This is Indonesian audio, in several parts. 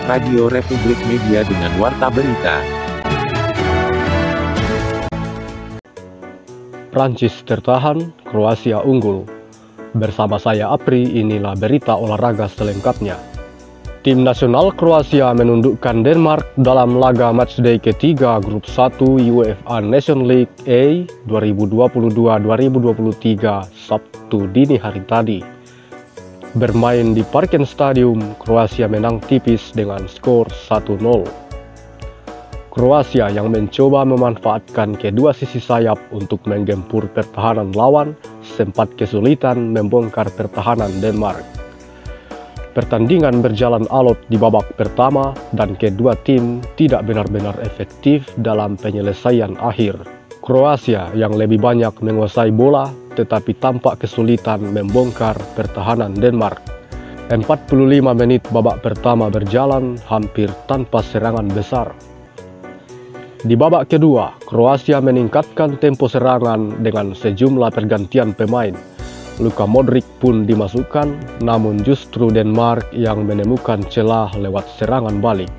Radio Republik Media dengan Warta Berita. Prancis tertahan, Kroasia unggul. Bersama saya Apri, inilah berita olahraga selengkapnya. Tim nasional Kroasia menundukkan Denmark dalam laga matchday ketiga grup 1 UEFA Nations League A 2022-2023 Sabtu dini hari tadi. Bermain di Parken Stadium, Kroasia menang tipis dengan skor 1-0. Kroasia yang mencoba memanfaatkan kedua sisi sayap untuk menggempur pertahanan lawan sempat kesulitan membongkar pertahanan Denmark. Pertandingan berjalan alot di babak pertama dan kedua tim tidak benar-benar efektif dalam penyelesaian akhir. Kroasia yang lebih banyak menguasai bola tetapi tampak kesulitan membongkar pertahanan Denmark. 45 menit babak pertama berjalan hampir tanpa serangan besar. Di babak kedua, Kroasia meningkatkan tempo serangan dengan sejumlah pergantian pemain. Luka Modric pun dimasukkan, namun justru Denmark yang menemukan celah lewat serangan balik.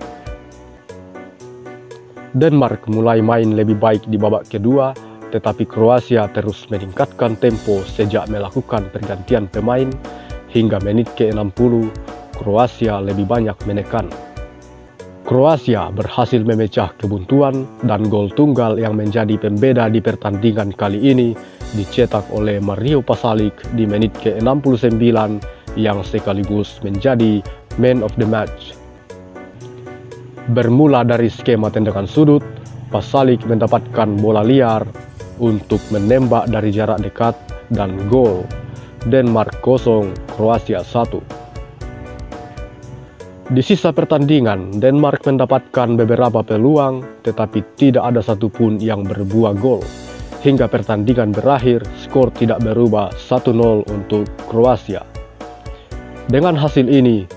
Denmark mulai main lebih baik di babak kedua, tetapi Kroasia terus meningkatkan tempo sejak melakukan pergantian pemain. Hingga menit ke-60, Kroasia lebih banyak menekan. Kroasia berhasil memecah kebuntuan dan gol tunggal yang menjadi pembeda di pertandingan kali ini dicetak oleh Mario Pasalic di menit ke-69 yang sekaligus menjadi man of the match. Bermula dari skema tendangan sudut, Pasalic mendapatkan bola liar untuk menembak dari jarak dekat dan gol. Denmark 0, Kroasia 1. Di sisa pertandingan, Denmark mendapatkan beberapa peluang tetapi tidak ada satupun yang berbuah gol. Hingga pertandingan berakhir, skor tidak berubah 1-0 untuk Kroasia. Dengan hasil ini,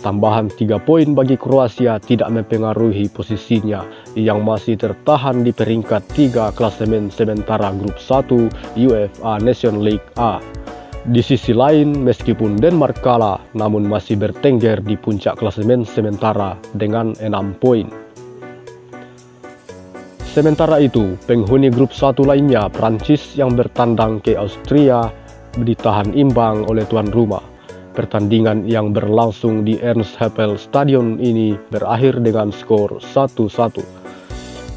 tambahan 3 poin bagi Kroasia tidak mempengaruhi posisinya yang masih tertahan di peringkat 3 klasemen sementara grup 1 UEFA Nations League A. Di sisi lain, meskipun Denmark kalah, namun masih bertengger di puncak klasemen sementara dengan 6 poin. Sementara itu, penghuni grup 1 lainnya, Prancis yang bertandang ke Austria, ditahan imbang oleh tuan rumah. Pertandingan yang berlangsung di Ernst Happel Stadion ini berakhir dengan skor 1-1.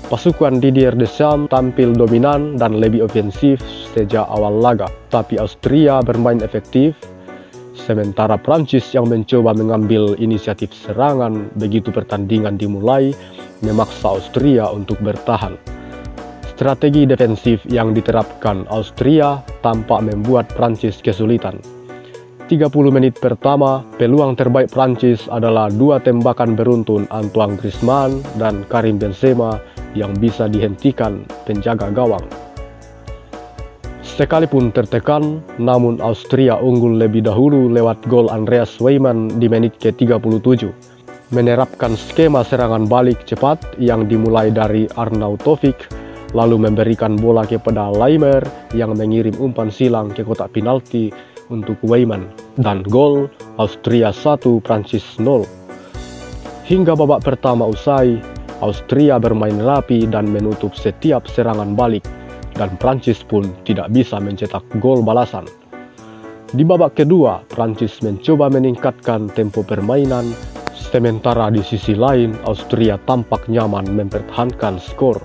Pasukan Didier Deschamps tampil dominan dan lebih ofensif sejak awal laga, tapi Austria bermain efektif, sementara Prancis yang mencoba mengambil inisiatif serangan begitu pertandingan dimulai memaksa Austria untuk bertahan. Strategi defensif yang diterapkan Austria tampak membuat Prancis kesulitan. 30 menit pertama, peluang terbaik Prancis adalah 2 tembakan beruntun Antoine Griezmann dan Karim Benzema yang bisa dihentikan penjaga gawang. Sekalipun tertekan, namun Austria unggul lebih dahulu lewat gol Andreas Weimann di menit ke-37. Menerapkan skema serangan balik cepat yang dimulai dari Arnautovic, lalu memberikan bola kepada Laimer yang mengirim umpan silang ke kotak penalti untuk Weimann, dan gol Austria 1, Prancis 0. Hingga babak pertama usai, Austria bermain rapi dan menutup setiap serangan balik, dan Prancis pun tidak bisa mencetak gol balasan. Di babak kedua, Prancis mencoba meningkatkan tempo permainan, sementara di sisi lain Austria tampak nyaman mempertahankan skor.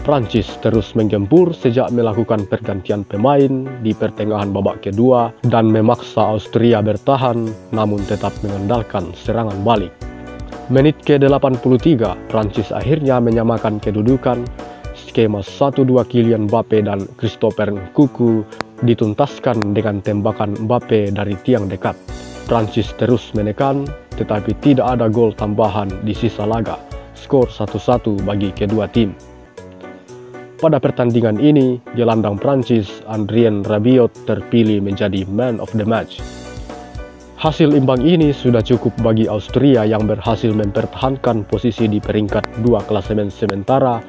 Prancis terus menggempur sejak melakukan pergantian pemain di pertengahan babak kedua dan memaksa Austria bertahan namun tetap mengandalkan serangan balik. Menit ke-83, Prancis akhirnya menyamakan kedudukan. Skema 1-2 Kylian Mbappe dan Christopher Nkunku dituntaskan dengan tembakan Mbappe dari tiang dekat. Prancis terus menekan tetapi tidak ada gol tambahan di sisa laga. Skor 1-1 bagi kedua tim. Pada pertandingan ini, gelandang Prancis Adrien Rabiot terpilih menjadi man of the match. Hasil imbang ini sudah cukup bagi Austria yang berhasil mempertahankan posisi di peringkat 2 klasemen sementara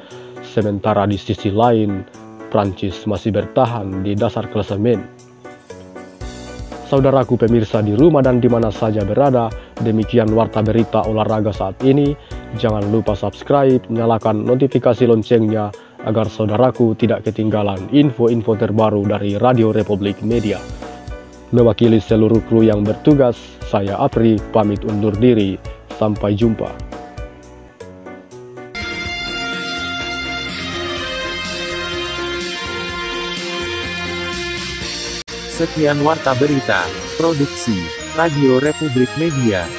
di sisi lain, Prancis masih bertahan di dasar klasemen. Saudaraku pemirsa di rumah dan di mana saja berada, Demikian warta berita olahraga saat ini. Jangan lupa subscribe, nyalakan notifikasi loncengnya agar saudaraku tidak ketinggalan info-info terbaru dari Radio Republik Media. Mewakili seluruh kru yang bertugas, saya Apri pamit undur diri. Sampai jumpa. Sekian warta berita, produksi Radio Republik Media.